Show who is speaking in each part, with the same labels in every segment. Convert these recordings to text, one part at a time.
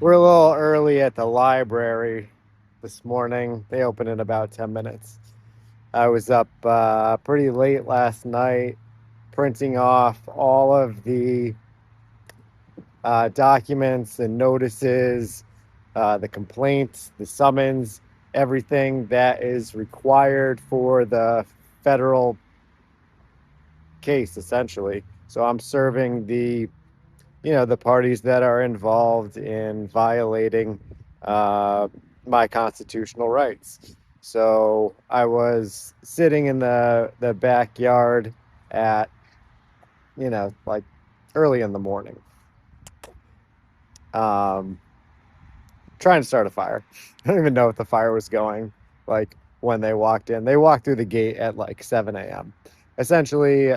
Speaker 1: We're a little early at the library this morning. They open in about 10 minutes. I was up pretty late last night printing off all of the documents and notices, the complaints, the summons, everything that is required for the federal case, essentially. So I'm serving the parties that are involved in violating uh, my constitutional rights. So I was sitting in the backyard at like early in the morning, um, trying to start a fire. I don't even know if the fire was going. Like when they walked in, they walked through the gate at like 7 a.m. Essentially,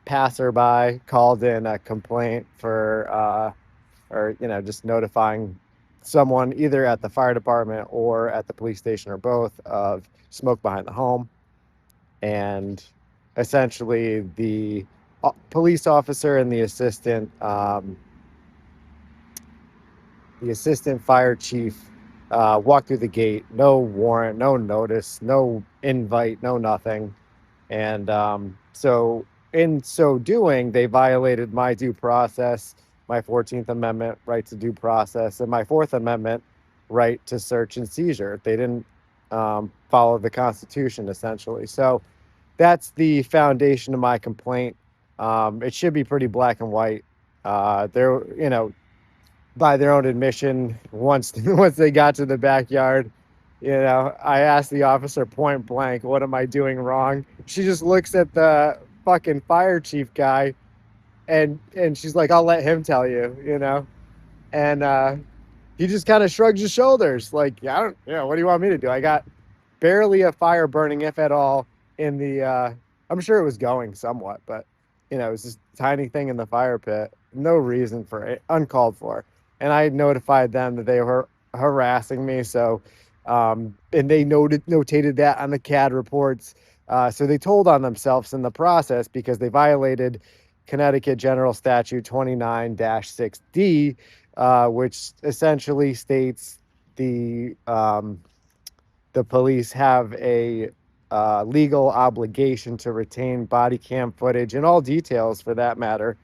Speaker 1: passerby called in a complaint for or just notifying someone either at the fire department or at the police station or both of smoke behind the home. And essentially the police officer and the assistant fire chief walked through the gate, no warrant, no notice, no invite, no nothing. And so, in so doing, they violated my due process, my 14th Amendment right to due process, and my Fourth Amendment right to search and seizure. They didn't follow the Constitution, essentially. So that's the foundation of my complaint. It should be pretty black and white. By their own admission, once once they got to the backyard, I asked the officer point blank, "What am I doing wrong?" She just looks at the fucking fire chief guy, and she's like, "I'll let him tell you," And he just kind of shrugs his shoulders, like, "Yeah, I don't, what do you want me to do? I got barely a fire burning, if at all, in the. I'm sure it was going somewhat, but it was just a tiny thing in the fire pit. No reason for it, uncalled for. And I notified them that they were harassing me. So, and they notated that on the CAD reports. So they told on themselves in the process because they violated Connecticut General Statute 29-6D, which essentially states the police have a legal obligation to retain body cam footage and all details for that matter,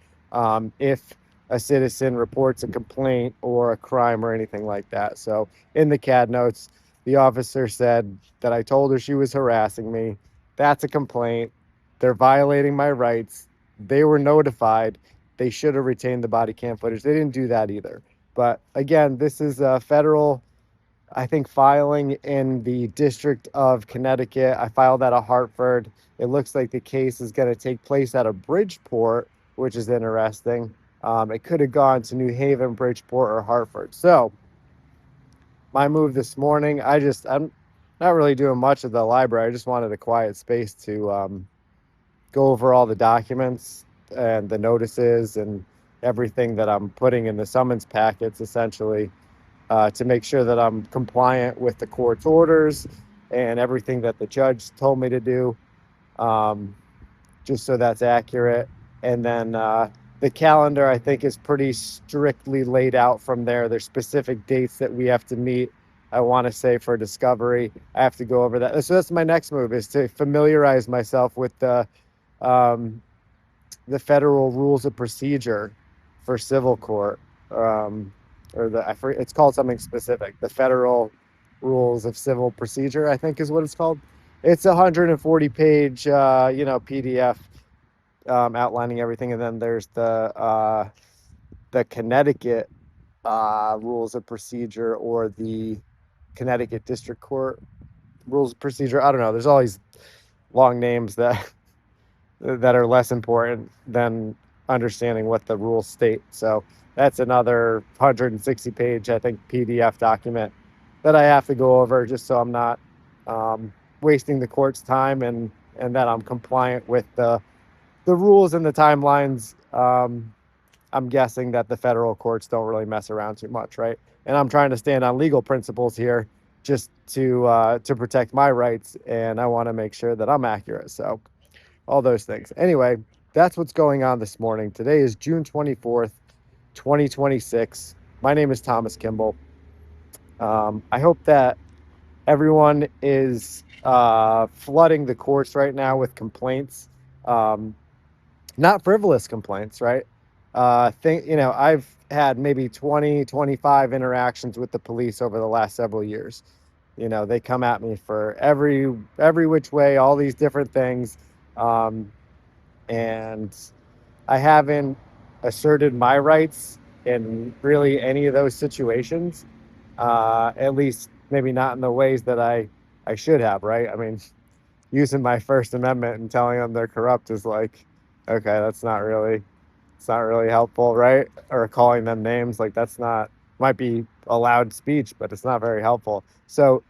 Speaker 1: if a citizen reports a complaint or a crime or anything like that. So in the CAD notes, the officer said that I told her she was harassing me. That's a complaint. They're violating my rights. They were notified. They should have retained the body cam footage. They didn't do that either. But again, this is a federal, I think, filing in the District of Connecticut. I filed out of Hartford. It looks like the case is going to take place out of Bridgeport, which is interesting. It could have gone to New Haven, Bridgeport, or Hartford. So my move this morning, I'm not really doing much at the library. I just wanted a quiet space to go over all the documents and the notices and everything that I'm putting in the summons packets, essentially, to make sure that I'm compliant with the court's orders and everything that the judge told me to do, um, just so that's accurate. And then the calendar, I think, is pretty strictly laid out from there. There's specific dates that we have to meet. I want to say for discovery, I have to go over that. So that's my next move, is to familiarize myself with um, the federal rules of procedure for civil court, um, or it's called something specific. The federal rules of civil procedure, I think, is what it's called. It's a 140-page, PDF, outlining everything, and then there's the Connecticut rules of procedure, or the Connecticut District Court rules of procedure. I don't know. There's all these long names that are less important than understanding what the rules state. So that's another 160 page, I think, PDF document that I have to go over, just so I'm not wasting the court's time, and that I'm compliant with the rules and the timelines. I'm guessing that the federal courts don't really mess around too much, right? And I'm trying to stand on legal principles here, just to protect my rights, and I want to make sure that I'm accurate. So all those things. Anyway, that's what's going on this morning. Today is June 24th, 2026. My name is Thomas Kimball. I hope that everyone is flooding the courts right now with complaints, um, not frivolous complaints, right? I've had maybe 20, 25 interactions with the police over the last several years. They come at me for every which way, all these different things. Um, and I haven't asserted my rights in really any of those situations. At least maybe not in the ways that I should have, right? I mean, using my First Amendment and telling them they're corrupt is like, okay, it's not really helpful, right? Or calling them names, like that's not, might be allowed speech, but it's not very helpful. So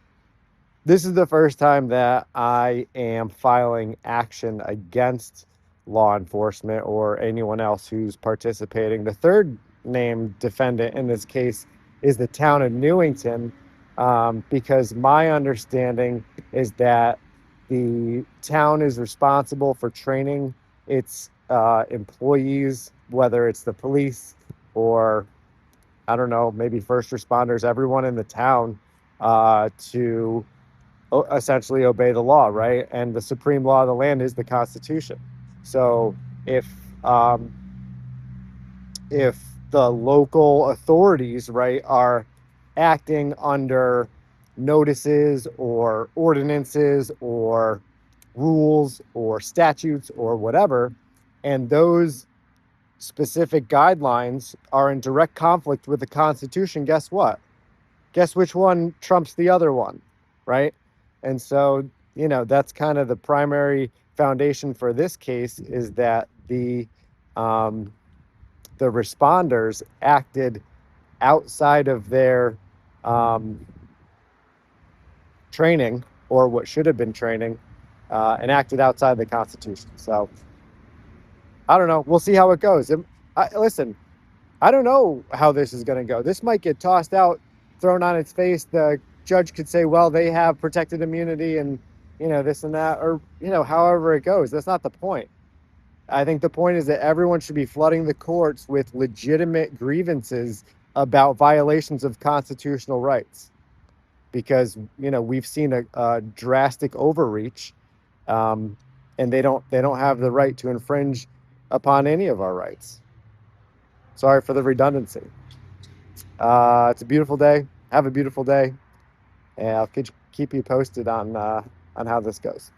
Speaker 1: this is the first time that I am filing action against law enforcement or anyone else who's participating. The third named defendant in this case is the town of Newington, because my understanding is that the town is responsible for training its employees, whether it's the police or, I don't know, maybe first responders, everyone in the town, to essentially obey the law, right? And the supreme law of the land is the Constitution. So if um, if the local authorities, right, are acting under notices or ordinances or rules or statutes or whatever, and those specific guidelines are in direct conflict with the Constitution, guess what? Guess which one trumps the other one, right? And so, that's kind of the primary foundation for this case, is that um, the responders acted outside of their um, training, or what should have been training, and acted outside the Constitution. So I don't know. We'll see how it goes. Listen, I don't know how this is going to go. This might get tossed out, thrown on its face. The judge could say, well, they have protected immunity and, this and that, or, however it goes. That's not the point. I think the point is that everyone should be flooding the courts with legitimate grievances about violations of constitutional rights, because, we've seen a drastic overreach, um, and they don't have the right to infringe upon any of our rights. Sorry for the redundancy. It's a beautiful day. Have a beautiful day, and I'll keep you posted on how this goes.